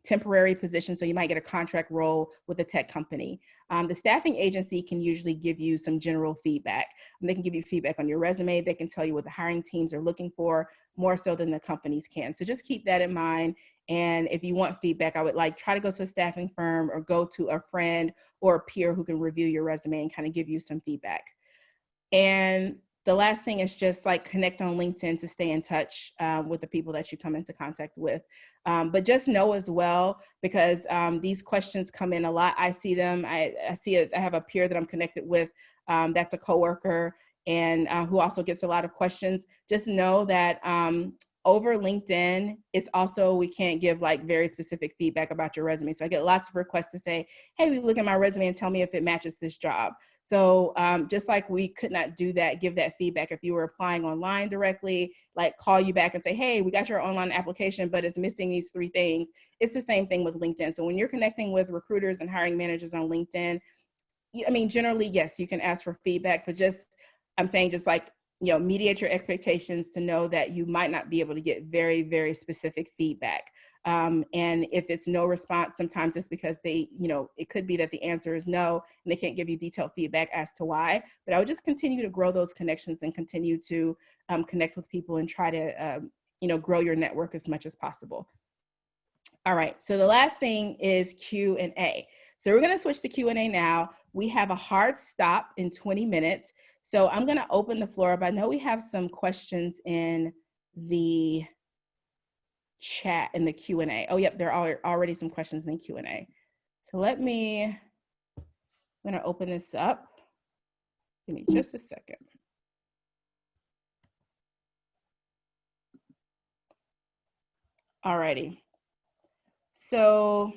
temporary positions. So you might get a contract role with a tech company. The staffing agency can usually give you some general feedback. They can give you feedback on your resume. They can tell you what the hiring teams are looking for, more so than the companies can. So just keep that in mind. And if you want feedback, I would try to go to a staffing firm or go to a friend or a peer who can review your resume and kind of give you some feedback. And the last thing is just connect on LinkedIn to stay in touch with the people that you come into contact with. But just know as well, because these questions come in a lot. I see them. I have a peer that I'm connected with that's a coworker and who also gets a lot of questions. Just know that over LinkedIn, it's also, we can't give like very specific feedback about your resume. So I get lots of requests to say, hey, we look at my resume and tell me if it matches this job. So just like we could not do that, give that feedback if you were applying online directly, like call you back and say, hey, we got your online application, but it's missing these 3 things. It's the same thing with LinkedIn. So when you're connecting with recruiters and hiring managers on LinkedIn, I mean, generally, yes, you can ask for feedback, but just, I'm saying just like, mediate your expectations to know that you might not be able to get very, very specific feedback. And if it's no response, sometimes it's because they, it could be that the answer is no, and they can't give you detailed feedback as to why. But I would just continue to grow those connections and continue to connect with people and try to, grow your network as much as possible. All right, so the last thing is Q&A. So we're gonna switch to Q&A now. We have a hard stop in 20 minutes. So I'm gonna open the floor up. I know we have some questions in the chat, in the Q&A. Oh, yep, there are already some questions in the Q&A. So I'm gonna open this up. Give me just a second. All righty. So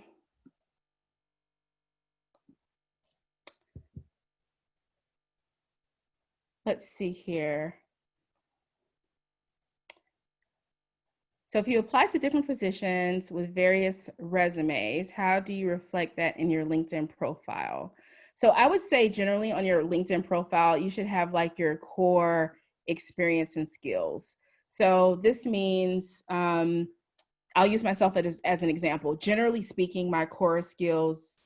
let's see here. So if you apply to different positions with various resumes, how do you reflect that in your LinkedIn profile? So I would say generally on your LinkedIn profile, you should have like your core experience and skills. So this means, I'll use myself as an example. Generally speaking, my core skills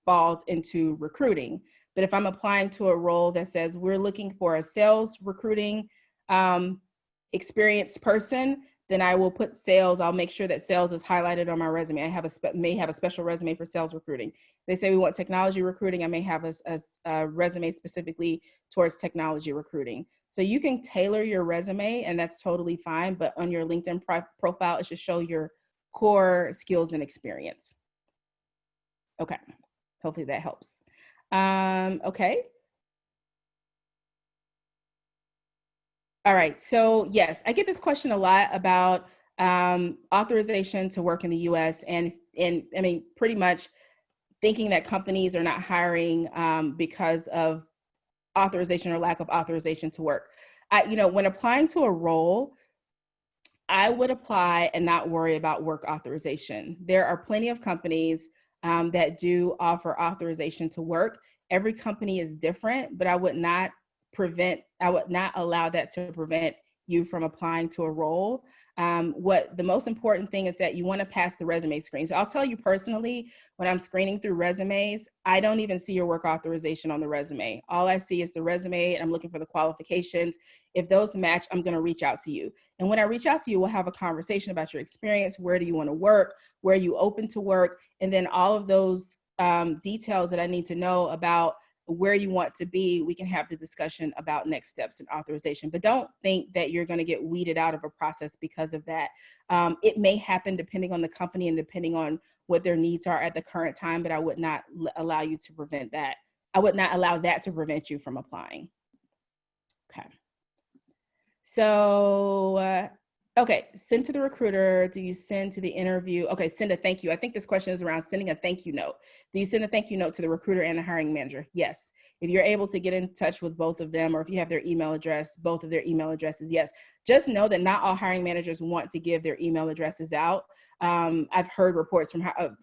falls into recruiting. But if I'm applying to a role that says we're looking for a sales recruiting experienced person, then I will put sales. I'll make sure that sales is highlighted on my resume. I may have a special resume for sales recruiting. They say we want technology recruiting. I may have a resume specifically towards technology recruiting. So you can tailor your resume, and that's totally fine. But on your LinkedIn profile, it should show your core skills and experience. Okay, hopefully that helps. Okay. All right, so yes, I get this question a lot about authorization to work in the US, and I mean, pretty much thinking that companies are not hiring because of authorization or lack of authorization to work. When applying to a role, I would apply and not worry about work authorization. There are plenty of companies that do offer authorization to work. Every company is different, but I would not allow that to prevent you from applying to a role. What the most important thing is that you want to pass the resume screen. So I'll tell you personally, when I'm screening through resumes, I don't even see your work authorization on the resume. All I see is the resume, and I'm looking for the qualifications. If those match, I'm going to reach out to you. And when I reach out to you, we'll have a conversation about your experience. Where do you want to work? Where are you open to work? And then all of those details that I need to know about where you want to be, we can have the discussion about next steps and authorization. But don't think that you're going to get weeded out of a process because of that. It may happen depending on the company and depending on what their needs are at the current time, but I would not allow you to prevent that. I would not allow that to prevent you from applying. Okay. So, okay, send to the recruiter. Do you send to the interview? Okay, send a thank you. I think this question is around sending a thank you note. Do you send a thank you note to the recruiter and the hiring manager? Yes. If you're able to get in touch with both of them, or if you have their email address, both of their email addresses, yes. Just know that not all hiring managers want to give their email addresses out. I've heard reports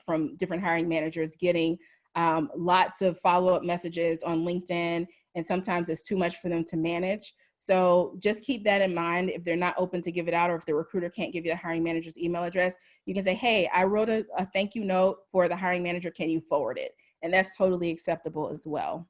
from different hiring managers getting lots of follow-up messages on LinkedIn, and sometimes it's too much for them to manage. So just keep that in mind. If they're not open to give it out, or if the recruiter can't give you the hiring manager's email address, you can say, hey, I wrote a thank you note for the hiring manager. Can you forward it? And that's totally acceptable as well.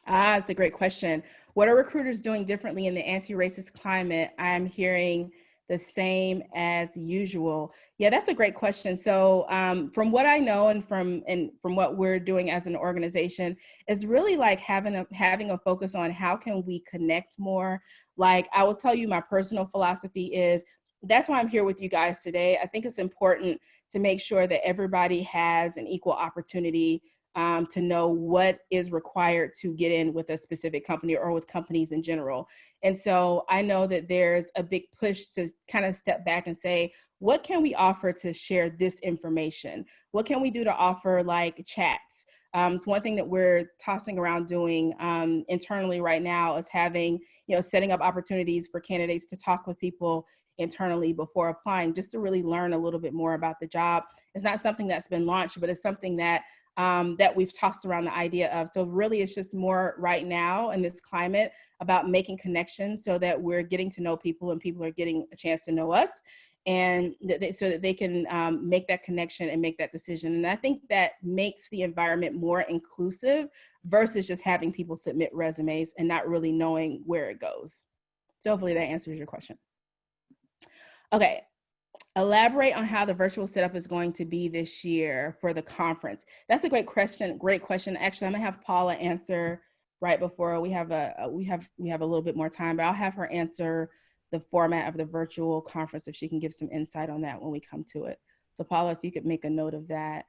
It's a great question. What are recruiters doing differently in the anti-racist climate? I'm hearing the same as usual. Yeah, that's a great question. So from what I know and from what we're doing as an organization, is really like having a focus on how can we connect more. Like, I will tell you, my personal philosophy is, that's why I'm here with you guys today. I think it's important to make sure that everybody has an equal opportunity to know what is required to get in with a specific company or with companies in general. And so I know that there's a big push to kind of step back and say, what can we offer to share this information? What can we do to offer like chats? It's one thing that we're tossing around doing internally right now is having, setting up opportunities for candidates to talk with people internally before applying, just to really learn a little bit more about the job. It's not something that's been launched, but it's something that that we've tossed around the idea of. So really it's just more right now in this climate about making connections so that we're getting to know people and people are getting a chance to know us, and so that they can make that connection and make that decision. And I think that makes the environment more inclusive versus just having people submit resumes and not really knowing where it goes. So hopefully that answers your question. Okay. Elaborate on how the virtual setup is going to be this year for the conference. That's a great question. Great question. Actually, I'm gonna have Paula answer right before we have a little bit more time, but I'll have her answer the format of the virtual conference if she can give some insight on that when we come to it. So Paula, if you could make a note of that.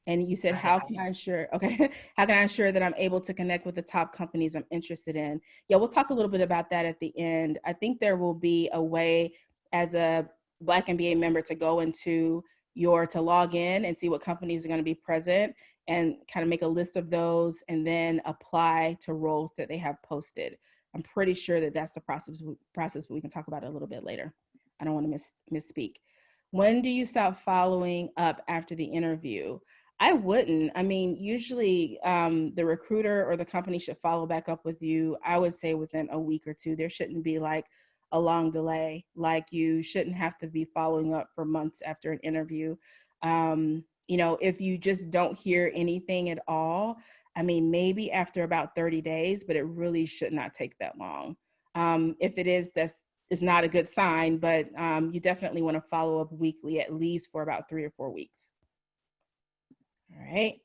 And you said, how can I ensure, okay, how can I ensure that I'm able to connect with the top companies I'm interested in? Yeah, we'll talk a little bit about that at the end. I think there will be a way as a Black MBA member to go into to log in and see what companies are going to be present and kind of make a list of those and then apply to roles that they have posted. I'm pretty sure that that's the process, but we can talk about it a little bit later. I don't want to misspeak. When do you stop following up after the interview? I wouldn't. I mean, usually the recruiter or the company should follow back up with you, I would say within a week or two. There shouldn't be like a long delay. Like you shouldn't have to be following up for months after an interview. If you just don't hear anything at all, I mean, maybe after about 30 days, but it really should not take that long. If it is, is not a good sign, but you definitely want to follow up weekly, at least for about 3 or 4 weeks. All right,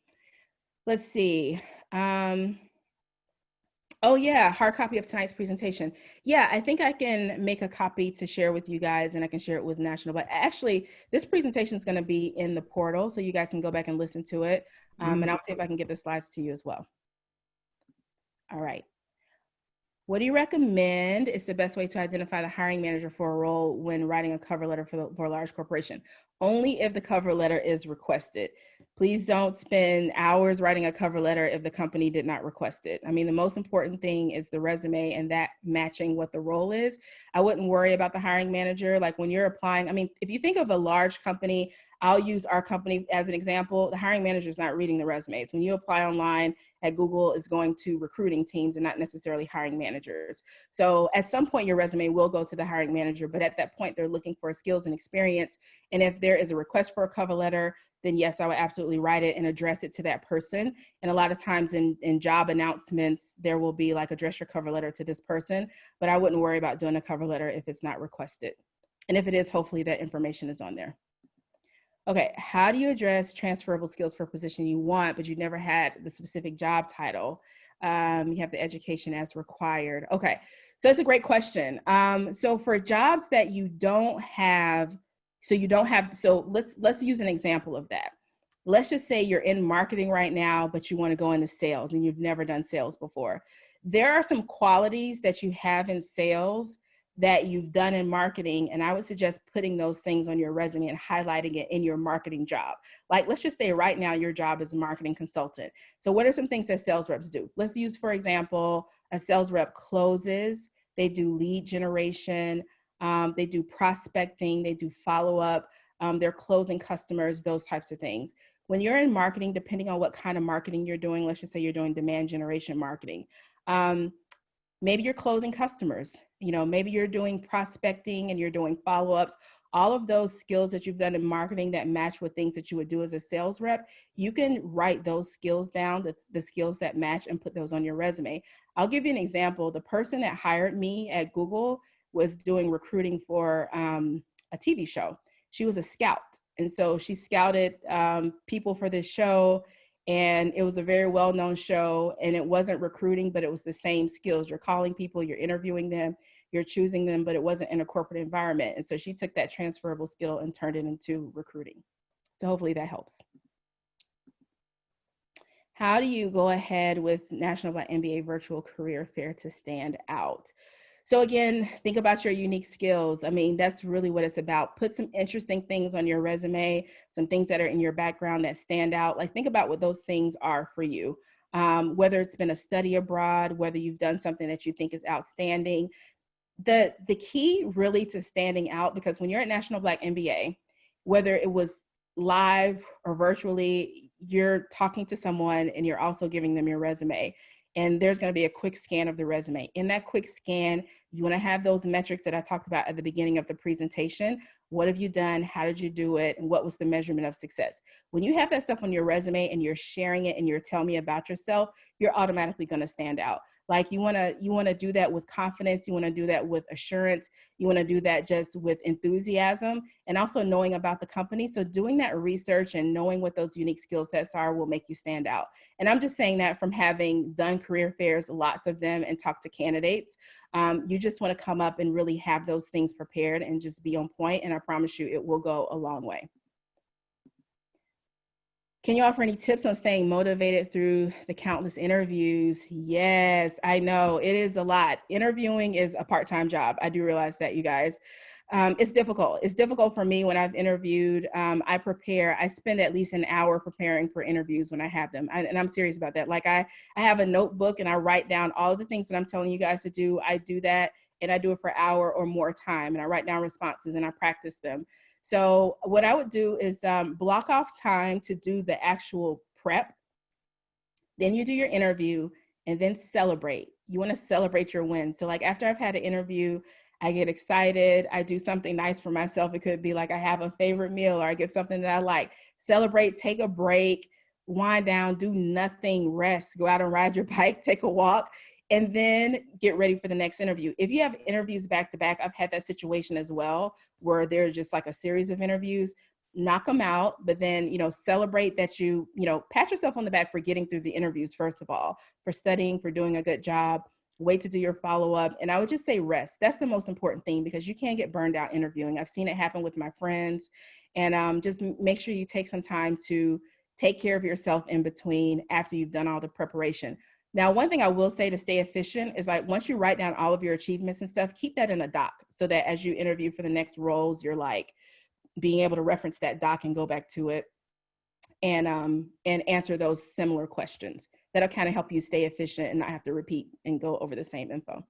let's see. Oh yeah, hard copy of tonight's presentation. Yeah, I think I can make a copy to share with you guys and I can share it with National. But actually, this presentation is going to be in the portal so you guys can go back and listen to it. And I'll see if I can get the slides to you as well. All right. What do you recommend is the best way to identify the hiring manager for a role when writing a cover letter for a large corporation? Only if the cover letter is requested. Please don't spend hours writing a cover letter if the company did not request it. I mean, the most important thing is the resume and that matching what the role is. I wouldn't worry about the hiring manager. Like when you're applying, I mean, if you think of a large company, I'll use our company as an example. The hiring manager is not reading the resumes. When you apply online at Google, is going to recruiting teams and not necessarily hiring managers. So at some point, your resume will go to the hiring manager, but at that point, they're looking for skills and experience. And if there is a request for a cover letter, then yes, I would absolutely write it and address it to that person. And a lot of times in job announcements, there will be like, address your cover letter to this person, but I wouldn't worry about doing a cover letter if it's not requested. And if it is, hopefully that information is on there. Okay, how do you address transferable skills for a position you want, but you never had the specific job title? You have the education as required. Okay, so that's a great question. So for jobs that you don't have, so let's use an example of that. Let's just say you're in marketing right now, but you want to go into sales and you've never done sales before. There are some qualities that you have in sales that you've done in marketing, and I would suggest putting those things on your resume and highlighting it in your marketing job. Like, let's just say right now your job is a marketing consultant. So what are some things that sales reps do? Let's use, for example, a sales rep closes, they do lead generation, they do prospecting, they do follow-up, they're closing customers, those types of things. When you're in marketing, depending on what kind of marketing you're doing, let's just say you're doing demand generation marketing, maybe you're closing customers, maybe you're doing prospecting and you're doing follow-ups. All of those skills that you've done in marketing that match with things that you would do as a sales rep, you can write those skills down, the skills that match, and put those on your resume. I'll give you an example. The person that hired me at Google was doing recruiting for a TV show. She was a scout. And so she scouted people for this show. And it was a very well-known show, and it wasn't recruiting, but it was the same skills. You're calling people, you're interviewing them, you're choosing them, but it wasn't in a corporate environment. And so she took that transferable skill and turned it into recruiting. So hopefully that helps. How do you go ahead with National Black MBA Virtual Career Fair to stand out? So again, think about your unique skills. I mean, that's really what it's about. Put some interesting things on your resume, some things that are in your background that stand out. Like think about what those things are for you. Whether it's been a study abroad, whether you've done something that you think is outstanding. The key really to standing out, because when you're at National Black MBA, whether it was live or virtually, you're talking to someone and you're also giving them your resume. And there's going to be a quick scan of the resume. In that quick scan, you want to have those metrics that I talked about at the beginning of the presentation. What have you done? How did you do it? And what was the measurement of success? When you have that stuff on your resume and you're sharing it and you're telling me about yourself, you're automatically going to stand out. Like you want to do that with confidence. You want to do that with assurance. You want to do that just with enthusiasm and also knowing about the company. So doing that research and knowing what those unique skill sets are will make you stand out. And I'm just saying that from having done career fairs, lots of them, and talked to candidates. You just want to come up and really have those things prepared and just be on point. And I promise you, it will go a long way. Can you offer any tips on staying motivated through the countless interviews? Yes, I know it is a lot. Interviewing is a part-time job. I do realize that, you guys. It's difficult. It's difficult for me when I've interviewed. I spend at least an hour preparing for interviews when I have them. And I'm serious about that. Like I have a notebook and I write down all of the things that I'm telling you guys to do. I do that and I do it for an hour or more time. And I write down responses and I practice them. So what I would do is block off time to do the actual prep. Then you do your interview and then celebrate. You want to celebrate your win. So like after I've had an interview, I get excited. I do something nice for myself. It could be like I have a favorite meal or I get something that I like. Celebrate, take a break, wind down, do nothing, rest, go out and ride your bike, take a walk, and then get ready for the next interview. If you have interviews back to back, I've had that situation as well, where there's just like a series of interviews. Knock them out, but then, celebrate that pat yourself on the back for getting through the interviews, first of all, for studying, for doing a good job. Wait to do your follow-up. And I would just say rest. That's the most important thing, because you can't get burned out interviewing. I've seen it happen with my friends. And just make sure you take some time to take care of yourself in between after you've done all the preparation. Now, one thing I will say to stay efficient is like once you write down all of your achievements and stuff, keep that in a doc so that as you interview for the next roles, you're like being able to reference that doc and go back to it and answer those similar questions. That'll kind of help you stay efficient and not have to repeat and go over the same info.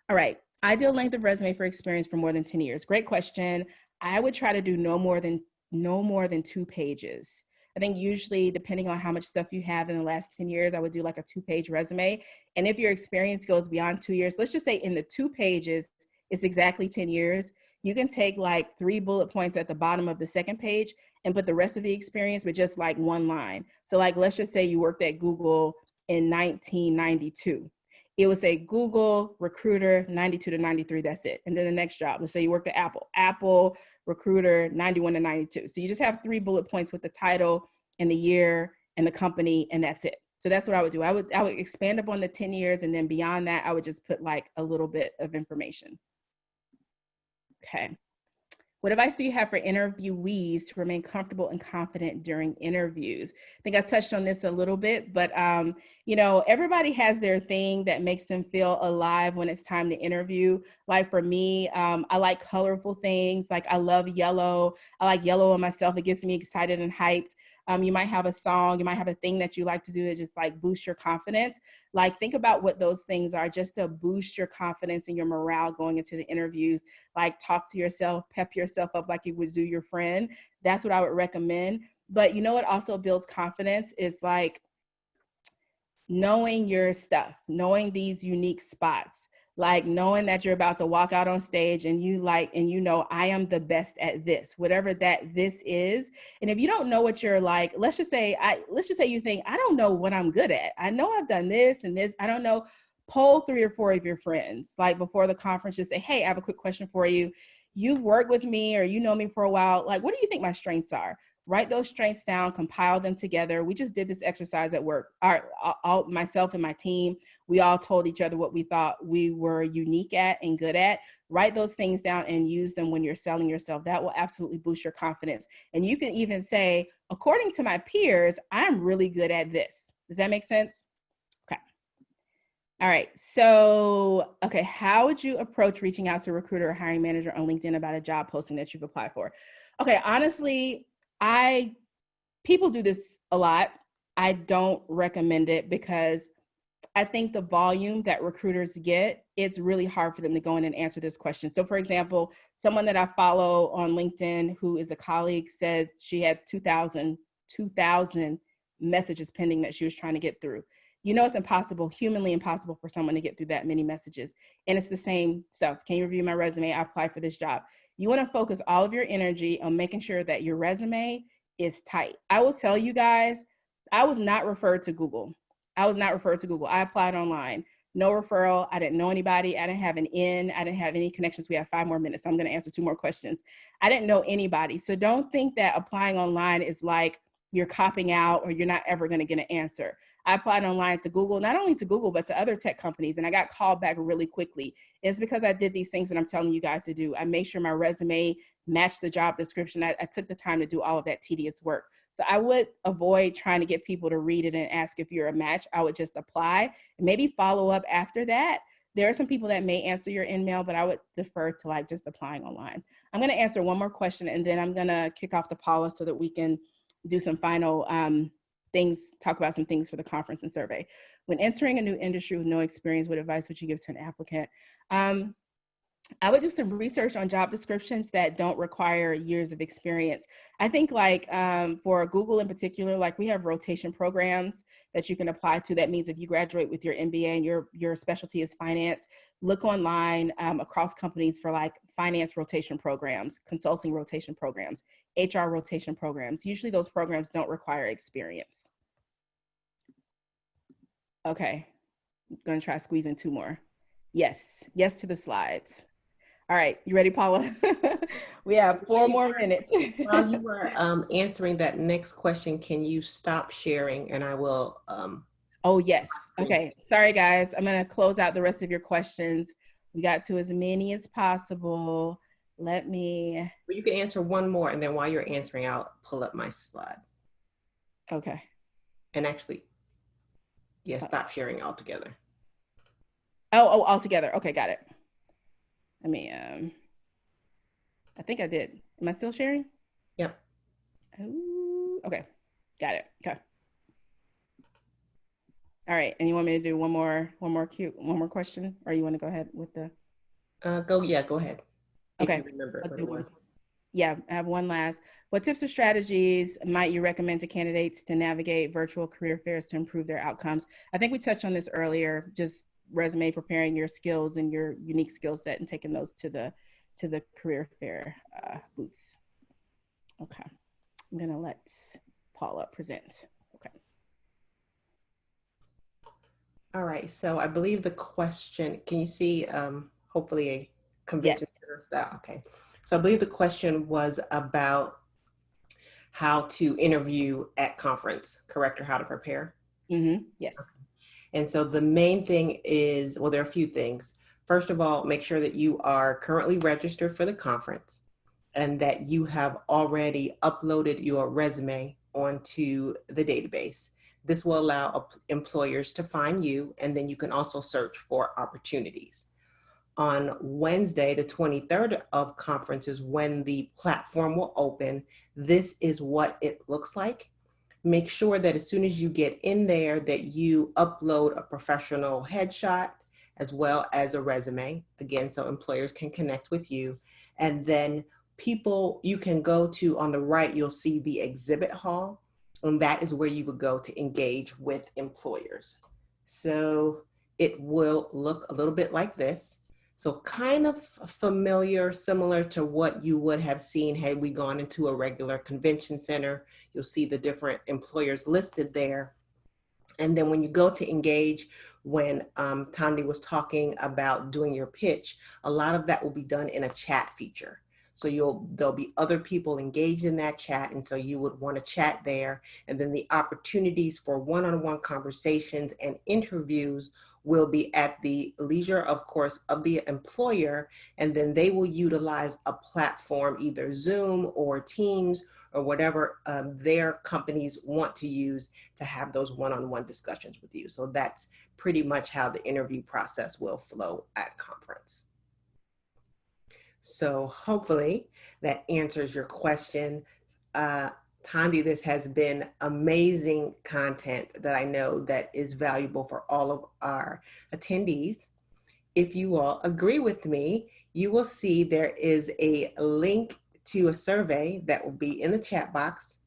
All right. Ideal length of resume for experience for more than 10 years. Great question. I would try to do no more than 2 pages. I think usually, depending on how much stuff you have in the last 10 years, I would do like a 2-page resume. And if your experience goes beyond 2 years, let's just say in the 2 pages, it's exactly 10 years. You can take like 3 bullet points at the bottom of the second page and put the rest of the experience with just like 1 line. So like, let's just say you worked at Google in 1992. It would say Google recruiter 92 to 93. That's it. And then the next job, let's say you worked at Apple recruiter 91 to 92. So you just have 3 bullet points with the title and the year and the company, and that's it. So that's what I would do. I would expand upon the 10 years, and then beyond that, I would just put like a little bit of information. Okay. What advice do you have for interviewees to remain comfortable and confident during interviews? I think I touched on this a little bit, but everybody has their thing that makes them feel alive when it's time to interview. Like for me, I like colorful things. Like I love yellow. I like yellow on myself. It gets me excited and hyped. You might have a song, you might have a thing that you like to do that just like boost your confidence. Like think about what those things are just to boost your confidence and your morale going into the interviews. Like talk to yourself, pep yourself up like you would do your friend. That's what I would recommend. But what also builds confidence is like knowing your stuff, knowing these unique spots, like knowing that you're about to walk out on stage and I am the best at this, whatever that this is. And if you don't know what you're like, let's just say you think, I don't know what I'm good at. I know I've done this and this, I don't know. Poll 3 or 4 of your friends, like before the conference, just say, hey, I have a quick question for you. You've worked with me or you know me for a while. Like, what do you think my strengths are? Write those strengths down, compile them together. We just did this exercise at work. Myself and my team, we all told each other what we thought we were unique at and good at. Write those things down and use them when you're selling yourself. That will absolutely boost your confidence. And you can even say, according to my peers, I'm really good at this. Does that make sense? Okay. All right. So, okay, how would you approach reaching out to a recruiter or hiring manager on LinkedIn about a job posting that you've applied for? Okay, honestly, people do this a lot. I don't recommend it because I think the volume that recruiters get, it's really hard for them to go in and answer this question. So for example, someone that I follow on LinkedIn who is a colleague said she had 2,000 messages pending that she was trying to get through. You know, it's impossible, humanly impossible for someone to get through that many messages. And it's the same stuff. Can you review my resume? I applied for this job. You want to focus all of your energy on making sure that your resume is tight. I will tell you guys, I was not referred to Google. I was not referred to Google. I applied online. No referral. I didn't know anybody. I didn't have an in. I didn't have any connections. We have 5 more minutes. So I'm going to answer 2 more questions. I didn't know anybody. So don't think that applying online is like you're copping out or you're not ever going to get an answer. I applied online to Google, not only to Google, but to other tech companies. And I got called back really quickly. It's because I did these things that I'm telling you guys to do. I made sure my resume matched the job description. I took the time to do all of that tedious work. So I would avoid trying to get people to read it and ask if you're a match. I would just apply and maybe follow up after that. There are some people that may answer your email, but I would defer to like just applying online. I'm going to answer one more question and then I'm going to kick off to Paula so that we can do some final things, talk about some things for the conference and survey. When entering a new industry with no experience, what advice would you give to an applicant? I would do some research on job descriptions that don't require years of experience. I think like for Google in particular, like we have rotation programs that you can apply to. That means if you graduate with your MBA and your specialty is finance, look online across companies for like finance rotation programs, consulting rotation programs, HR rotation programs. Usually those programs don't require experience. Okay, I'm gonna try squeezing 2 more. Yes, yes to the slides. All right, you ready, Paula? We have 4 more minutes. While you were answering that next question, can you stop sharing and I will. Oh, yes. Okay. Sorry, guys. I'm going to close out the rest of your questions. We got to as many as possible. Let me. You can answer one more, and then while you're answering, I'll pull up my slide. Okay. And actually, yeah, stop sharing altogether. Oh, altogether. Okay, got it. Let me, I think I did. Am I still sharing? Yep. Ooh, okay, got it. Okay. All right, and you want me to do one more question, or you want to go ahead with the? Go ahead. If Okay. you remember what it was. Yeah, I have one last. What tips or strategies might you recommend to candidates to navigate virtual career fairs to improve their outcomes? I think we touched on this earlier, just resume preparing your skills and your unique skill set and taking those to the career fair booths. Okay, I'm gonna let Paula present. Okay. All right, so I believe the question, can you see hopefully a convention center style? Okay, so I believe the question was about how to interview at conference, correct, or how to prepare? Mm-hmm. Yes. Okay. And so the main thing is, well, there are a few things. First of all, make sure that you are currently registered for the conference and that you have already uploaded your resume onto the database. This will allow employers to find you, and then you can also search for opportunities. On Wednesday, the 23rd of conference is when the platform will open. This is what it looks like. Make sure that as soon as you get in there that you upload a professional headshot as well as a resume, again, so employers can connect with you. And then you can go to, on the right, you'll see the exhibit hall, and that is where you would go to engage with employers. So it will look a little bit like this. So kind of familiar, similar to what you would have seen had we gone into a regular convention center. You'll see the different employers listed there. And then when you go to engage, when Tandy was talking about doing your pitch, a lot of that will be done in a chat feature. So there'll be other people engaged in that chat. And so you would want to chat there. And then the opportunities for one-on-one conversations and interviews will be at the leisure, of course, of the employer. And then they will utilize a platform, either Zoom or Teams, or whatever their companies want to use to have those one-on-one discussions with you. So that's pretty much how the interview process will flow at conference. So hopefully that answers your question. Tandi, this has been amazing content that I know that is valuable for all of our attendees. If you all agree with me, you will see there is a link to a survey that will be in the chat box.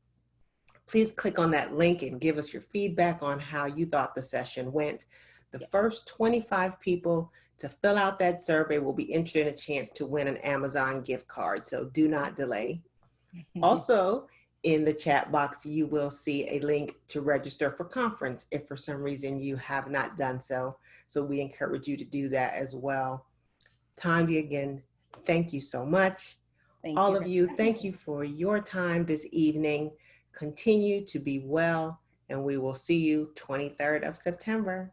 Please click on that link and give us your feedback on how you thought the session went. The first 25 people to fill out that survey will be entered in a chance to win an Amazon gift card, so do not delay. Also, in the chat box, you will see a link to register for conference if for some reason you have not done so. So we encourage you to do that as well. Tandi, again, thank you so much. Thank All you. of you, thank you for your time this evening. Continue to be well, and we will see you 23rd of September.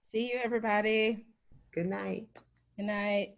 See you, everybody. Good night. Good night.